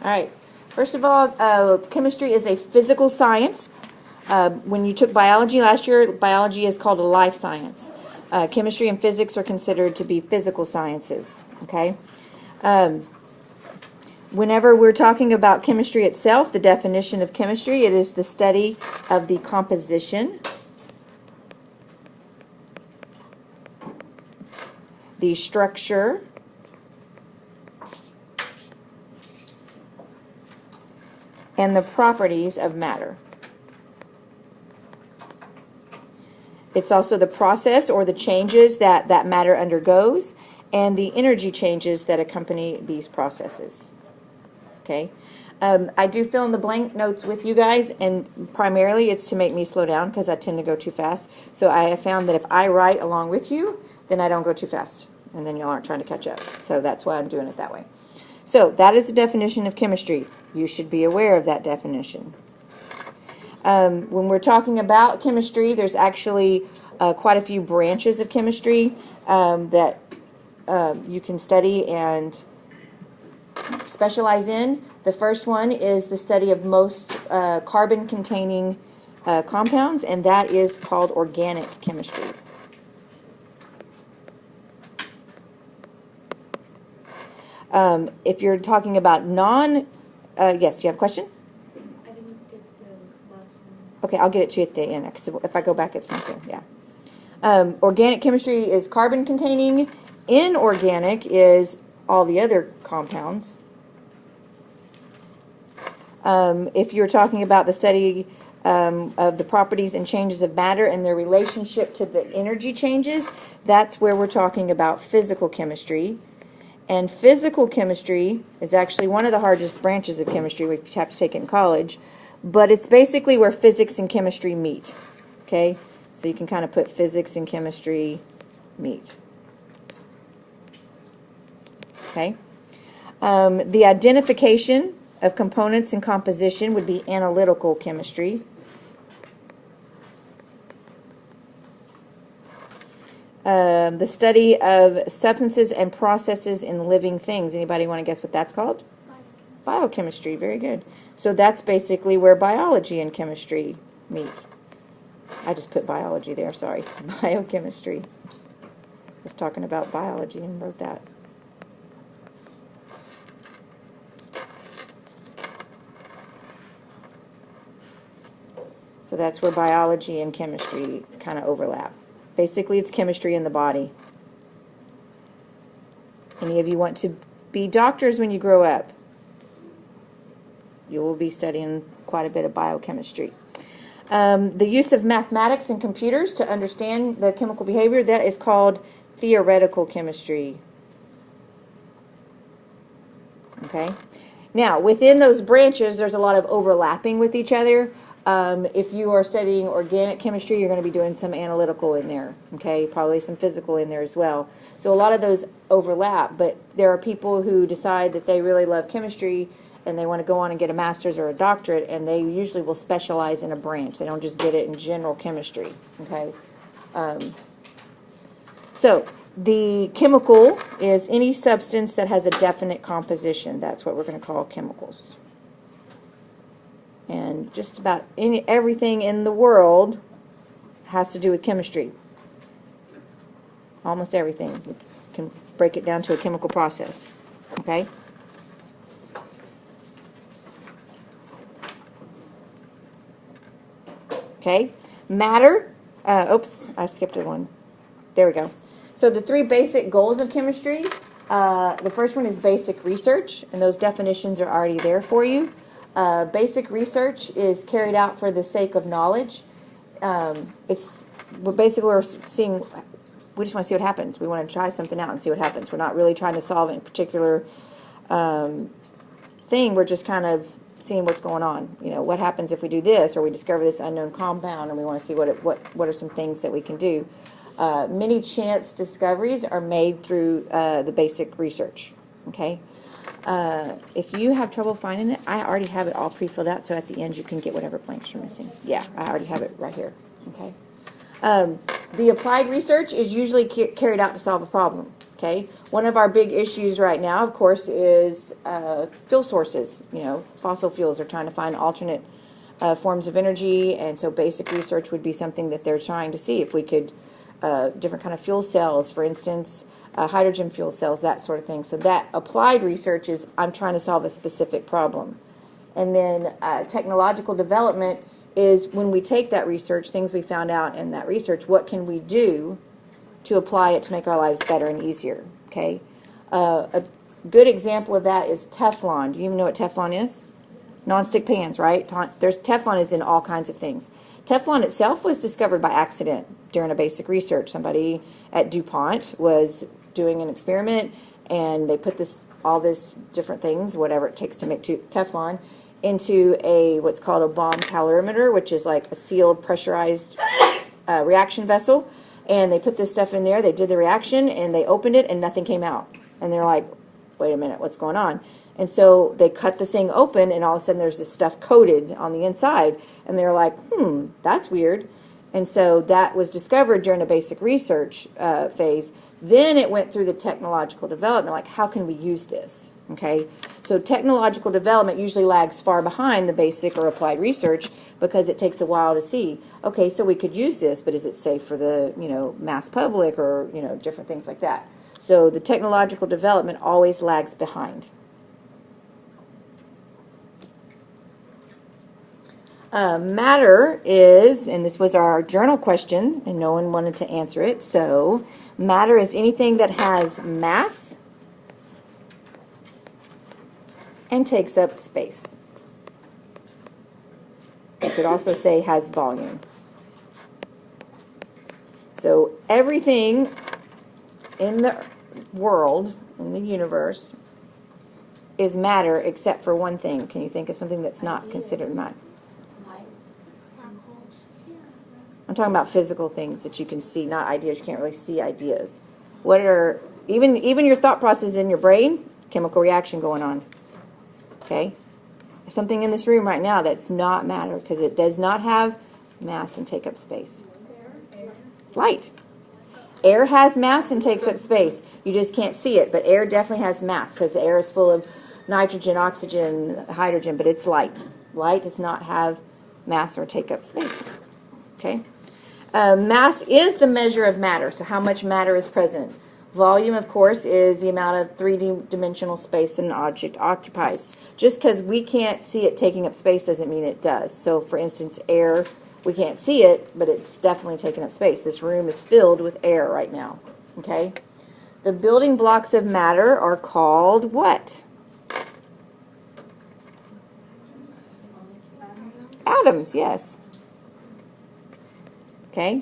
All right. First of all, chemistry is a physical science. When you took biology last year, biology is called a life science. Chemistry and physics are considered to be physical sciences. Okay. Whenever we're talking about chemistry itself, the definition of chemistry, it is the study of the composition, the structure, and the properties of matter. It's also the process or the changes that matter undergoes and the energy changes that accompany these processes. Okay, I do fill in the blank notes with you guys, and primarily it's to make me slow down because I tend to go too fast. So I have found that if I write along with you, then I don't go too fast, and then y'all aren't trying to catch up. So that's why I'm doing it that way. So that is the definition of chemistry. You should be aware of that definition. When we're talking about chemistry, there's actually quite a few branches of chemistry that you can study and specialize in. The first one is the study of most carbon-containing compounds, and that is called organic chemistry. If you're talking about yes, you have a question? I didn't get the last one. Okay, I'll get it to you at the end, because if I go back, it's not there. Yeah. Organic chemistry is carbon-containing. Inorganic is all the other compounds. If you're talking about the study of the properties and changes of matter and their relationship to the energy changes, that's where we're talking about physical chemistry. And physical chemistry is actually one of the hardest branches of chemistry. We have to take it in college. But it's basically where physics and chemistry meet. Okay? So you can kind of put physics and chemistry meet. Okay? The identification of components and composition would be analytical chemistry. The study of substances and processes in living things. Anybody want to guess what that's called? Biochemistry. Very good. So that's basically where biology and chemistry meet. I just put biology there, sorry. Biochemistry. I was talking about biology and wrote that. So that's where biology and chemistry kind of overlap. Basically, it's chemistry in the body. Any of you want to be doctors when you grow up? You will be studying quite a bit of biochemistry. The use of mathematics and computers to understand the chemical behavior, that is called theoretical chemistry. Okay? Now, within those branches, there's a lot of overlapping with each other. If you are studying organic chemistry, you're going to be doing some analytical in there, okay? Probably some physical in there as well. So a lot of those overlap, but there are people who decide that they really love chemistry and they want to go on and get a master's or a doctorate, and they usually will specialize in a branch. They don't just get it in general chemistry, okay? So the chemical is any substance that has a definite composition. That's what we're going to call chemicals. And just about everything in the world has to do with chemistry. Almost everything. We can break it down to a chemical process. Okay? Okay. Matter. Oops, I skipped one. There we go. So the three basic goals of chemistry. The first one is basic research, and those definitions are already there for you. Basic research is carried out for the sake of knowledge. We're just want to see what happens. We want to try something out and see what happens. We're not really trying to solve a particular thing. We're just kind of seeing what's going on. You know, what happens if we do this, or we discover this unknown compound, and we want to see what are some things that we can do. Many chance discoveries are made through the basic research. Okay. If you have trouble finding it, I already have it all pre-filled out, so at the end you can get whatever blanks you're missing. Yeah, I already have it right here. Okay. The applied research is usually carried out to solve a problem. Okay, one of our big issues right now, of course, is fuel sources. You know, fossil fuels are trying to find alternate forms of energy, and so basic research would be something that they're trying to see if we could, different kind of fuel cells, for instance, hydrogen fuel cells, that sort of thing. So that applied research is, I'm trying to solve a specific problem. And then technological development is when we take that research, things we found out in that research, what can we do to apply it to make our lives better and easier, okay? A good example of that is Teflon. Do you even know what Teflon is? Non-stick pans, right? Teflon is in all kinds of things. Teflon itself was discovered by accident during a basic research. Somebody at DuPont was doing an experiment, and they put all this different things, whatever it takes to make Teflon, into what's called a bomb calorimeter, which is like a sealed, pressurized reaction vessel. And they put this stuff in there, they did the reaction, and they opened it, and nothing came out. And they're like, wait a minute, what's going on? And so they cut the thing open, and all of a sudden there's this stuff coated on the inside. And they're like, that's weird. And so that was discovered during a basic research phase. Then it went through the technological development, like how can we use this? Okay, so technological development usually lags far behind the basic or applied research because it takes a while to see, okay, so we could use this, but is it safe for the, mass public or, different things like that. So the technological development always lags behind. Matter is, and this was our journal question, and no one wanted to answer it, so matter is anything that has mass and takes up space. You could also say has volume. So everything in the world, in the universe, is matter except for one thing. Can you think of something that's not considered matter? I'm talking about physical things that you can see, not ideas. You can't really see ideas. What are, even your thought process in your brain, chemical reaction going on. Okay? Something in this room right now that's not matter because it does not have mass and take up space. Light. Air has mass and takes up space. You just can't see it, but air definitely has mass because the air is full of nitrogen, oxygen, hydrogen, but it's light. Light does not have mass or take up space. Okay? Mass is the measure of matter, so how much matter is present. Volume, of course, is the amount of three-dimensional space that an object occupies. Just because we can't see it taking up space doesn't mean it does. So, for instance, air, we can't see it, but it's definitely taking up space. This room is filled with air right now. Okay? The building blocks of matter are called what? Atoms, yes. Okay?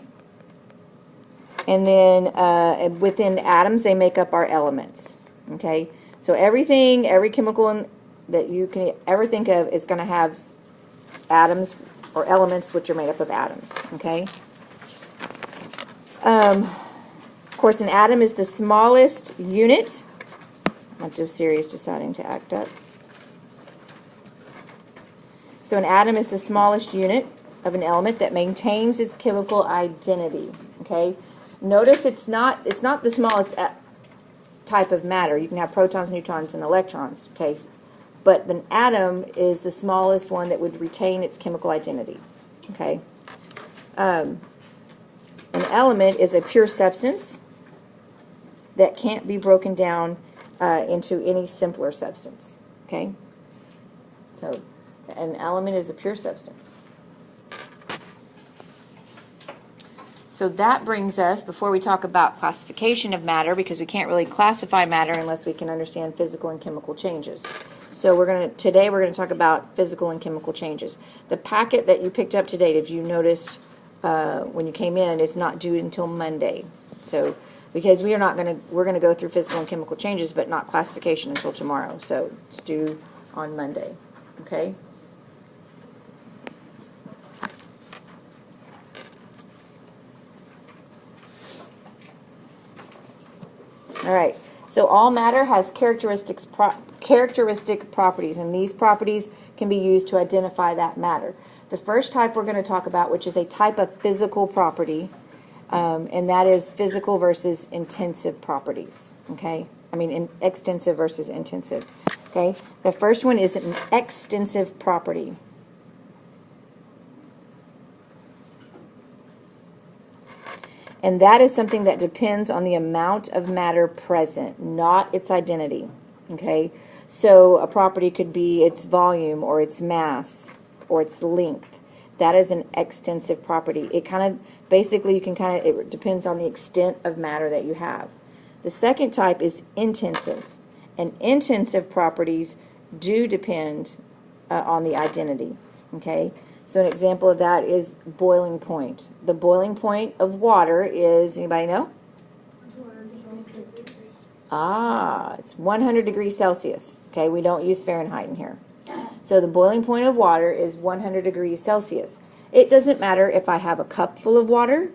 And then within atoms, they make up our elements. Okay? So everything, every chemical that you can ever think of is going to have atoms or elements which are made up of atoms. Okay? Of course, an atom is the smallest unit. Not too serious, deciding to act up. So an atom is the smallest unit of an element that maintains its chemical identity. Okay? Notice it's not the smallest type of matter. You can have protons, neutrons, and electrons. Okay? But an atom is the smallest one that would retain its chemical identity. Okay? An element is a pure substance that can't be broken down into any simpler substance. Okay? So an element is a pure substance. So that brings us, before we talk about classification of matter, because we can't really classify matter unless we can understand physical and chemical changes. So today we're going to talk about physical and chemical changes. The packet that you picked up today, if you noticed when you came in, it's not due until Monday. So because we're going to go through physical and chemical changes, but not classification until tomorrow. So it's due on Monday. Okay? All right, so all matter has characteristic properties, and these properties can be used to identify that matter. The first type we're going to talk about, which is a type of physical property, And that is physical versus intensive properties, okay? I mean, extensive versus intensive, okay? The first one is an extensive property. And that is something that depends on the amount of matter present, not its identity, okay? So a property could be its volume or its mass or its length. That is an extensive property. It kind of, basically you can kind of, it depends on the extent of matter that you have. The second type is intensive. And intensive properties do depend on the identity, okay? So an example of that is boiling point. The boiling point of water is, anybody know? 200 degrees. It's 100 degrees Celsius. Okay, we don't use Fahrenheit in here. So the boiling point of water is 100 degrees Celsius. It doesn't matter if I have a cup full of water,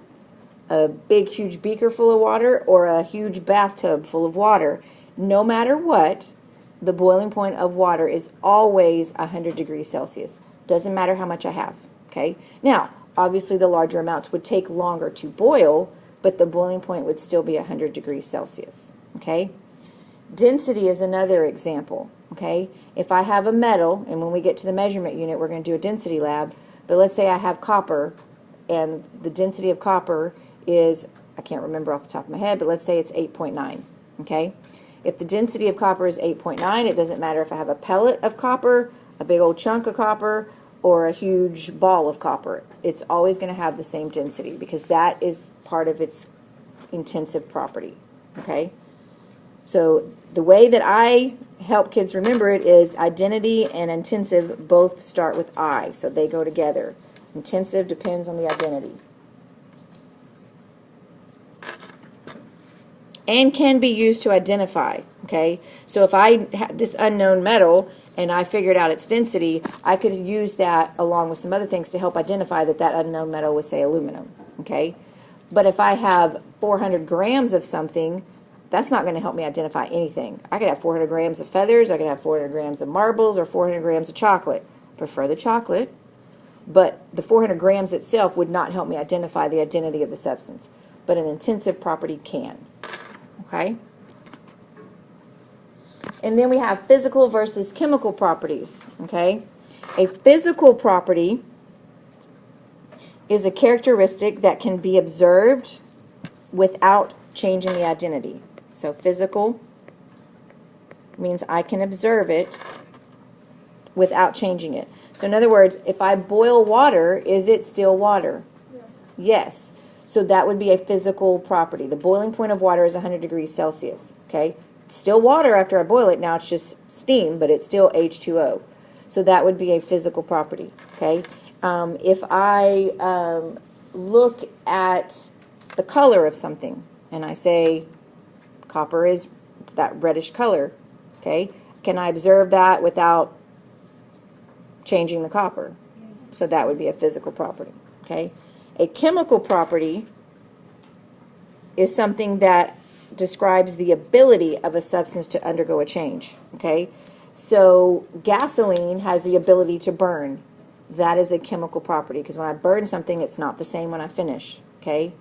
a big, huge beaker full of water, or a huge bathtub full of water. No matter what, the boiling point of water is always 100 degrees Celsius. Doesn't matter how much I have, okay? Now, obviously the larger amounts would take longer to boil, but the boiling point would still be 100 degrees Celsius, okay? Density is another example, okay? If I have a metal, and when we get to the measurement unit, we're going to do a density lab, but let's say I have copper, and the density of copper is, I can't remember off the top of my head, but let's say it's 8.9, okay? If the density of copper is 8.9, it doesn't matter if I have a pellet of copper, a big old chunk of copper, or a huge ball of copper. It's always going to have the same density because that is part of its intensive property, okay? So the way that I help kids remember it is identity and intensive both start with I, so they go together. Intensive depends on the identity. And can be used to identify, okay? So if I have this unknown metal and I figured out its density, I could use that along with some other things to help identify that that unknown metal was, say, aluminum, okay? But if I have 400 grams of something, that's not going to help me identify anything. I could have 400 grams of feathers, I could have 400 grams of marbles, or 400 grams of chocolate. I prefer the chocolate, but the 400 grams itself would not help me identify the identity of the substance. But an intensive property can, okay? And then we have physical versus chemical properties, okay? A physical property is a characteristic that can be observed without changing the identity. So physical means I can observe it without changing it. So in other words, if I boil water, is it still water? Yes. So that would be a physical property. The boiling point of water is 100 degrees Celsius, okay? It's still water after I boil it. Now it's just steam, but it's still H2O. So that would be a physical property, okay? If I look at the color of something and I say copper is that reddish color, okay? Can I observe that without changing the copper? So that would be a physical property, okay? A chemical property is something that describes the ability of a substance to undergo a change, okay? So gasoline has the ability to burn. That is a chemical property because when I burn something, it's not the same when I finish, okay?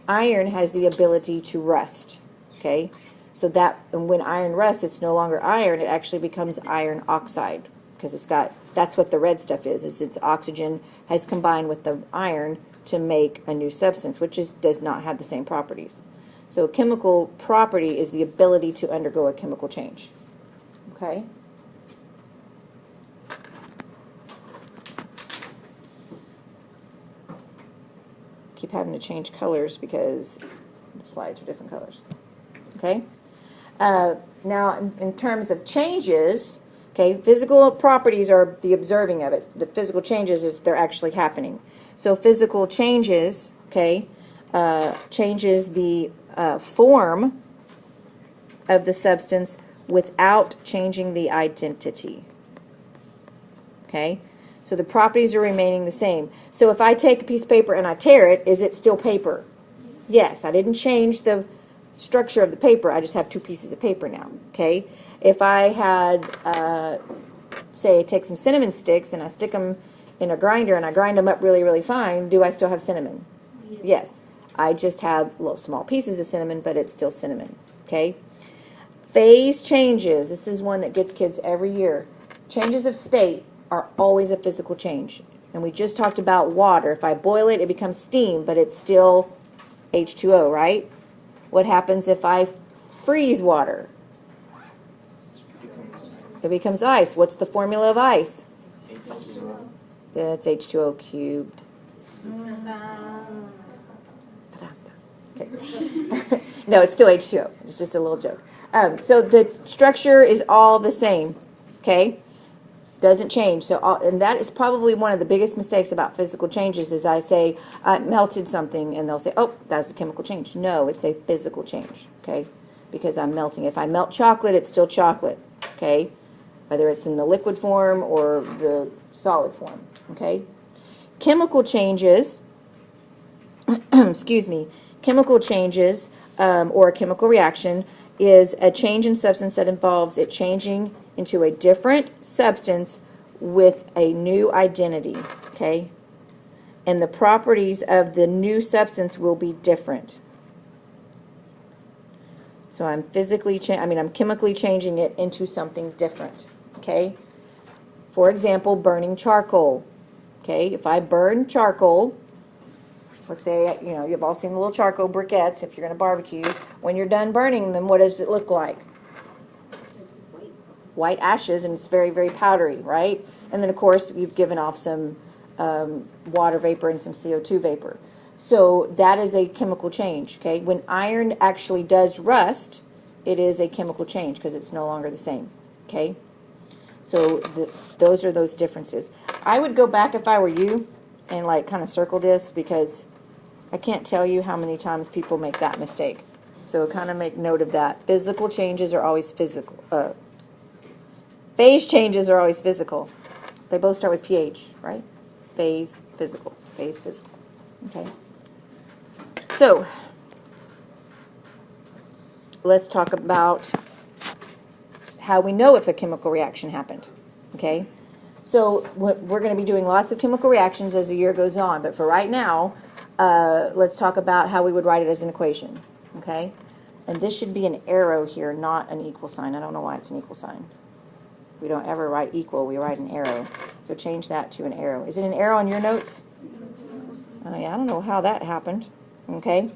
Iron has the ability to rust, okay? So that, and when iron rusts, it's no longer iron, it actually becomes iron oxide because it's got, that's what the red stuff is its oxygen has combined with the iron to make a new substance, which does not have the same properties. So a chemical property is the ability to undergo a chemical change. Okay? Keep having to change colors because the slides are different colors. Okay? Now, in terms of changes, okay, physical properties are the observing of it. The physical changes is they're actually happening. So physical changes, okay, changes the form of the substance without changing the identity. Okay? So the properties are remaining the same. So if I take a piece of paper and I tear it, is it still paper? Yes, I didn't change the structure of the paper. I just have two pieces of paper now. Okay? If I had, say, take some cinnamon sticks and I stick them in a grinder and I grind them up really, really fine, do I still have cinnamon? Yes. I just have little small pieces of cinnamon, but it's still cinnamon, okay? Phase changes, this is one that gets kids every year. Changes of state are always a physical change. And we just talked about water. If I boil it, it becomes steam, but it's still H2O, right? What happens if I freeze water? It becomes ice. What's the formula of ice? It's H2O cubed. Okay. No, it's still H2O. It's just a little joke. So the structure is all the same, okay? Doesn't change. So, and that is probably one of the biggest mistakes about physical changes is I say, I melted something, and they'll say, oh, that's a chemical change. No, it's a physical change, okay? Because I'm melting. If I melt chocolate, it's still chocolate, okay? Whether it's in the liquid form or the solid form, okay? Chemical changes, excuse me, chemical changes or a chemical reaction is a change in substance that involves it changing into a different substance with a new identity, okay? And the properties of the new substance will be different. So I'm I'm chemically changing it into something different, okay? For example, burning charcoal, okay? If I burn charcoal, let's say, you've all seen the little charcoal briquettes if you're going to barbecue. When you're done burning them, what does it look like? White ashes, and it's very, very powdery, right? And then, of course, you've given off some water vapor and some CO2 vapor. So that is a chemical change, okay? When iron actually does rust, it is a chemical change because it's no longer the same, okay? So those are those differences. I would go back if I were you and kind of circle this because I can't tell you how many times people make that mistake. So kind of make note of that. Physical changes are always physical. Phase changes are always physical. They both start with pH, right? Phase, physical. Phase, physical. Okay. So let's talk about how we know if a chemical reaction happened. Okay. So we're going to be doing lots of chemical reactions as the year goes on, but for right now, let's talk about how we would write it as an equation. Okay. And this should be an arrow here, not an equal sign. I don't know why it's an equal sign. We don't ever write equal, we write an arrow. So change that to an arrow. Is it an arrow on your notes? Yeah, I don't know how that happened. Okay.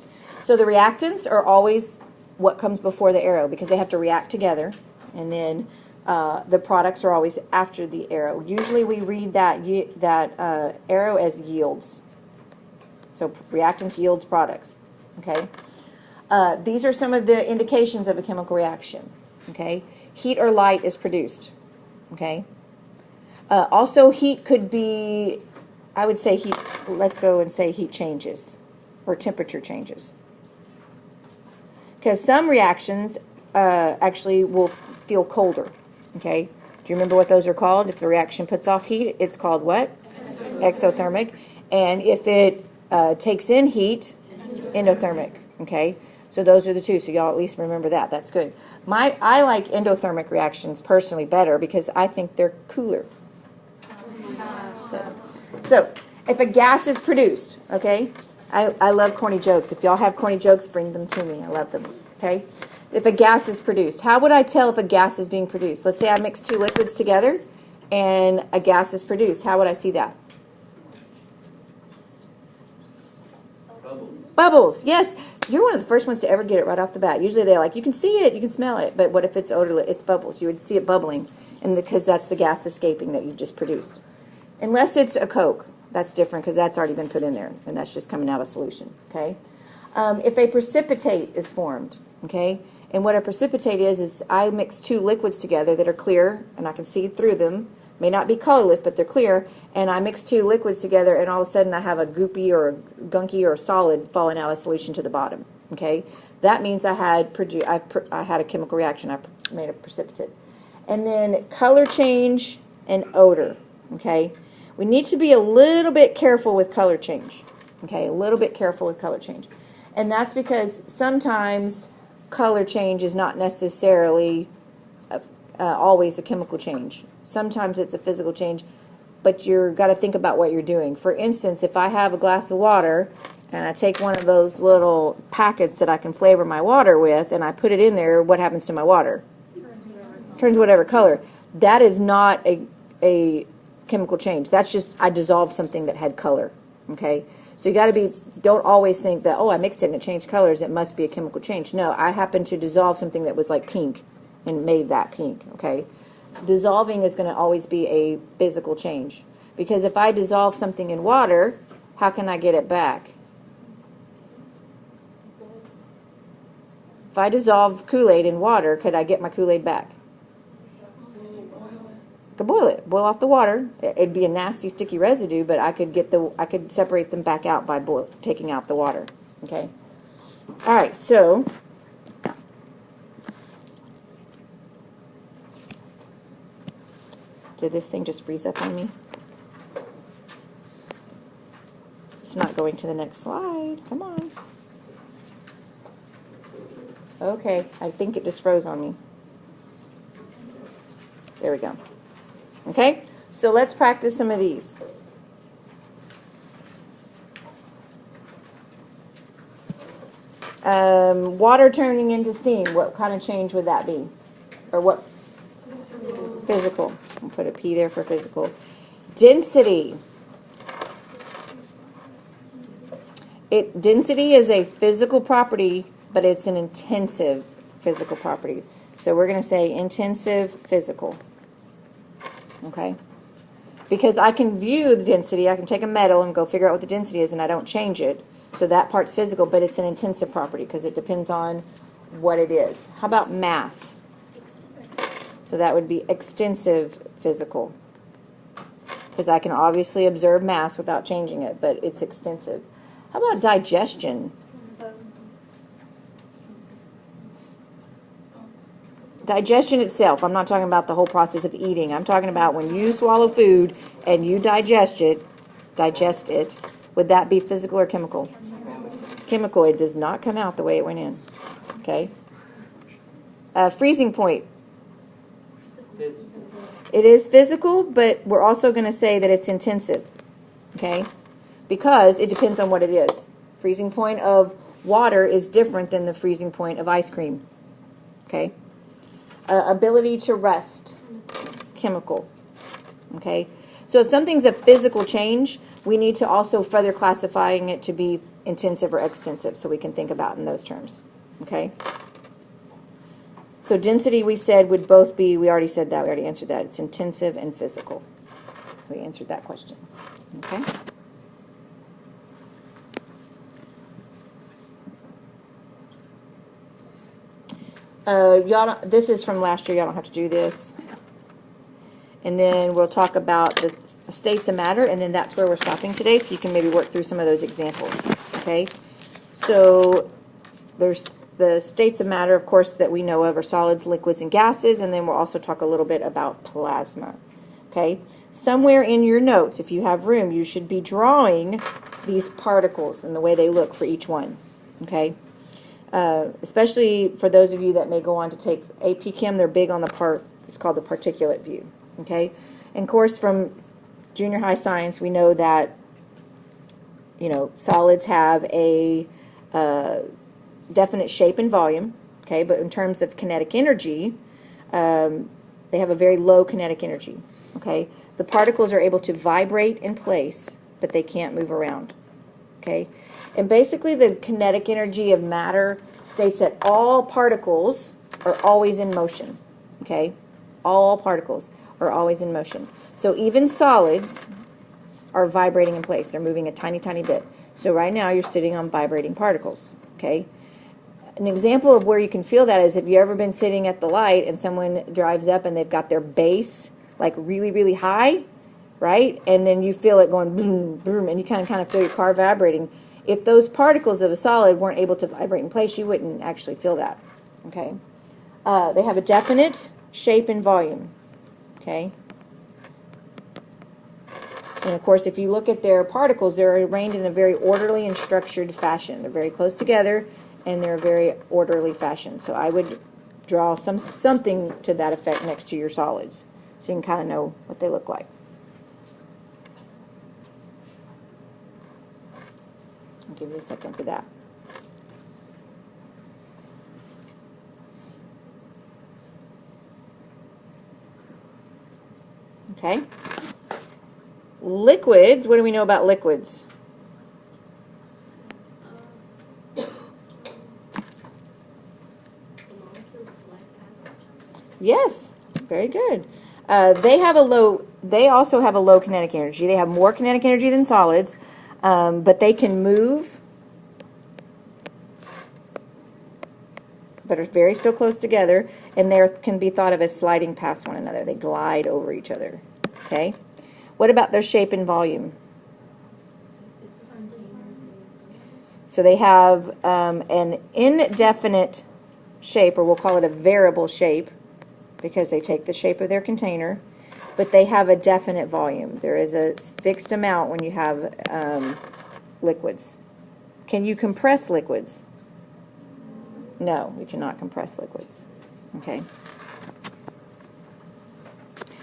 So the reactants are always what comes before the arrow because they have to react together. And then the products are always after the arrow. Usually we read that arrow as yields. So reactants yields products. Okay. These are some of the indications of a chemical reaction. Okay. Heat or light is produced. Okay. Also, heat could be, I would say heat, let's go and say heat changes or temperature changes. Because some reactions actually will feel colder. Okay. Do you remember what those are called? If the reaction puts off heat, it's called what? Exothermic. And if it takes in heat, endothermic. Okay. So those are the two. So y'all at least remember that. That's good. I like endothermic reactions personally better because I think they're cooler. So if a gas is produced, okay, I love corny jokes. If y'all have corny jokes, bring them to me. I love them. Okay. If a gas is produced, how would I tell if a gas is being produced? Let's say I mix two liquids together and a gas is produced. How would I see that? Bubbles, yes. You're one of the first ones to ever get it right off the bat. Usually they're like, you can see it, you can smell it, but what if it's odorless? It's bubbles. You would see it bubbling, and because that's the gas escaping that you just produced. Unless it's a Coke, that's different because that's already been put in there, and that's just coming out of solution, okay? If a precipitate is formed, okay, and what a precipitate is I mix two liquids together that are clear, and I can see through them, may not be colorless, but they're clear, and I mix two liquids together, and all of a sudden I have a goopy or a gunky or a solid falling out of solution to the bottom. Okay, that means I had a chemical reaction. I made a precipitate, and then color change and odor. Okay, we need to be a little bit careful with color change. Okay, a little bit careful with color change, and that's because sometimes color change is not necessarily always a chemical change. Sometimes it's a physical change, but you've got to think about what you're doing. For instance, if I have a glass of water and I take one of those little packets that I can flavor my water with, and I put it in there, what happens to my water? Turns whatever color. That is not a chemical change. That's just I dissolved something that had color. Okay? So you got to don't always think that, oh, I mixed it and it changed colors, it must be a chemical change. No, I happened to dissolve something that was like pink and made that pink. Okay? Dissolving is going to always be a physical change. Because if I dissolve something in water, how can I get it back? If I dissolve Kool-Aid in water, could I get my Kool-Aid back? I could boil it, boil off the water. It'd be a nasty, sticky residue, but I could separate them back out by taking out the water. Okay. All right. So did this thing just freeze up on me? It's not going to the next slide. Come on. Okay, I think it just froze on me. There we go. Okay, so let's practice some of these. Water turning into steam, what kind of change would that be? Or what? Physical. I'll put a P there for physical. Density. Density is a physical property, but it's an intensive physical property. So we're going to say intensive physical. Okay? Because I can view the density, I can take a metal and go figure out what the density is, and I don't change it. So that part's physical, but it's an intensive property because it depends on what it is. How about mass? So that would be extensive physical. Because I can obviously observe mass without changing it, but it's extensive. How about digestion? Digestion itself, I'm not talking about the whole process of eating. I'm talking about when you swallow food and you digest it, would that be physical or chemical? Chemical. It does not come out the way it went in. Okay? Freezing point. It is physical, but we're also going to say that it's intensive. Okay? Because it depends on what it is. Freezing point of water is different than the freezing point of ice cream. Okay? Ability to rest, chemical. Okay? So if something's a physical change, we need to also further classifying it to be intensive or extensive, so we can think about in those terms. Okay? So density, we said, would both be, we already said that, we already answered that. It's intensive and physical. So we answered that question. Okay? This is from last year. Y'all don't have to do this. And then we'll talk about the states of matter, and then that's where we're stopping today, so you can maybe work through some of those examples. Okay? So there's the states of matter, of course, that we know of are solids, liquids, and gases, and then we'll also talk a little bit about plasma. Okay? Somewhere in your notes, if you have room, you should be drawing these particles and the way they look for each one. Okay? Especially for those of you that may go on to take AP Chem, they're big on it's called the particulate view. Okay? And of course, from junior high science, we know that, solids have a definite shape and volume. Okay? But in terms of kinetic energy, they have a very low kinetic energy. Okay? The particles are able to vibrate in place, but they can't move around. Okay? And basically the kinetic energy of matter states that all particles are always in motion. Okay? All particles are always in motion. So even solids are vibrating in place. They're moving a tiny, tiny bit. So right now you're sitting on vibrating particles. Okay? An example of where you can feel that is if you've ever been sitting at the light and someone drives up and they've got their bass like really, really high, right? And then you feel it going boom, boom, and you kind of feel your car vibrating. If those particles of a solid weren't able to vibrate in place, you wouldn't actually feel that. Okay? They have a definite shape and volume. Okay? And of course, if you look at their particles, they're arranged in a very orderly and structured fashion. They're very close together, and they're a very orderly fashion. So I would draw something to that effect next to your solids, so you can kind of know what they look like. give you a second for that. Okay. Liquids, what do we know about liquids? The molecules slide past each other. Yes, very good. They also have a low kinetic energy. They have more kinetic energy than solids, but they can move, but are very still close together, and they can be thought of as sliding past one another. They glide over each other. Okay. What about their shape and volume? So they have an indefinite shape, or we'll call it a variable shape, because they take the shape of their container, but they have a definite volume. There is a fixed amount when you have liquids. Can you compress liquids? No, you cannot compress liquids. Okay.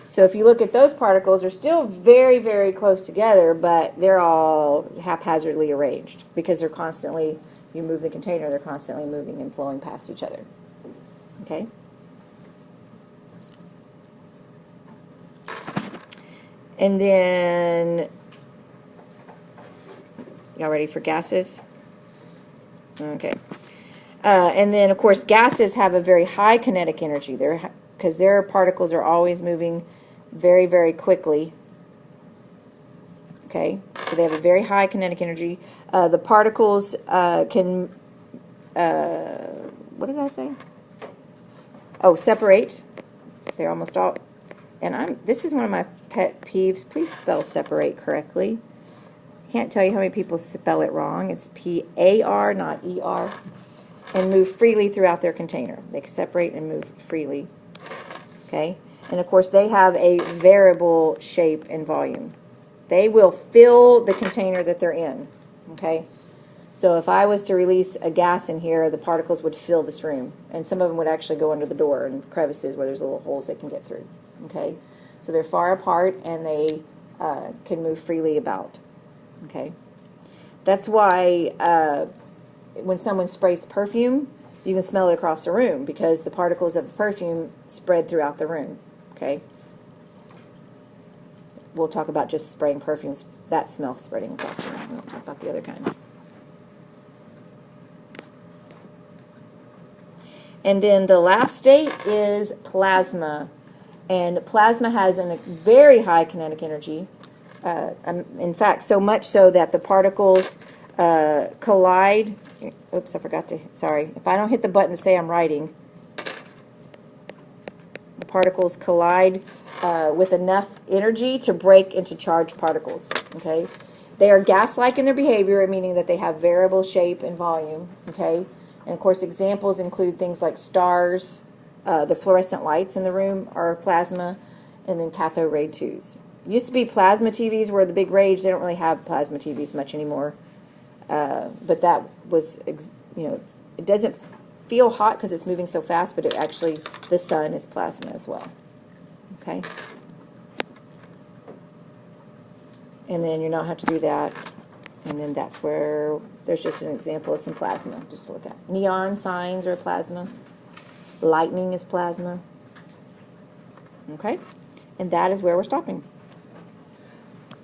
So if you look at those particles, they're still very, very close together, but they're all haphazardly arranged because they're constantly, you move the container, they're constantly moving and flowing past each other. Okay? And then, y'all ready for gases? Okay. And then, of course, gases have a very high kinetic energy. Because their particles are always moving very, very quickly. Okay, so they have a very high kinetic energy. The particles can, what did I say? Oh, separate. They're almost all, and this is one of my pet peeves. Please spell separate correctly. I can't tell you how many people spell it wrong. It's P-A-R, not E-R. And move freely throughout their container. They can separate and move freely. Okay, and of course they have a variable shape and volume. They will fill the container that they're in. Okay, so if I was to release a gas in here, the particles would fill this room, and some of them would actually go under the door and crevices where there's little holes they can get through. Okay, so they're far apart and they can move freely about. Okay, that's why when someone sprays perfume, you can smell it across the room because the particles of the perfume spread throughout the room. Okay, we'll talk about just spraying perfumes, that smell spreading across the room. We'll talk about the other kinds. And then the last state is plasma. And plasma has a very high kinetic energy. In fact, so much so that the particles collide. Oops, I forgot to, sorry. If I don't hit the button to say I'm writing, the particles collide with enough energy to break into charged particles. Okay, they are gas-like in their behavior, meaning that they have variable shape and volume. Okay, and of course examples include things like stars, the fluorescent lights in the room are plasma, and then cathode ray tubes. Used to be plasma TVs were the big rage. They don't really have plasma TVs much anymore. But that was, it doesn't feel hot because it's moving so fast, but it actually, the sun is plasma as well. Okay? And then you don't have to do that. And then that's where there's just an example of some plasma just to look at. Neon signs are plasma. Lightning is plasma. Okay? And that is where we're stopping.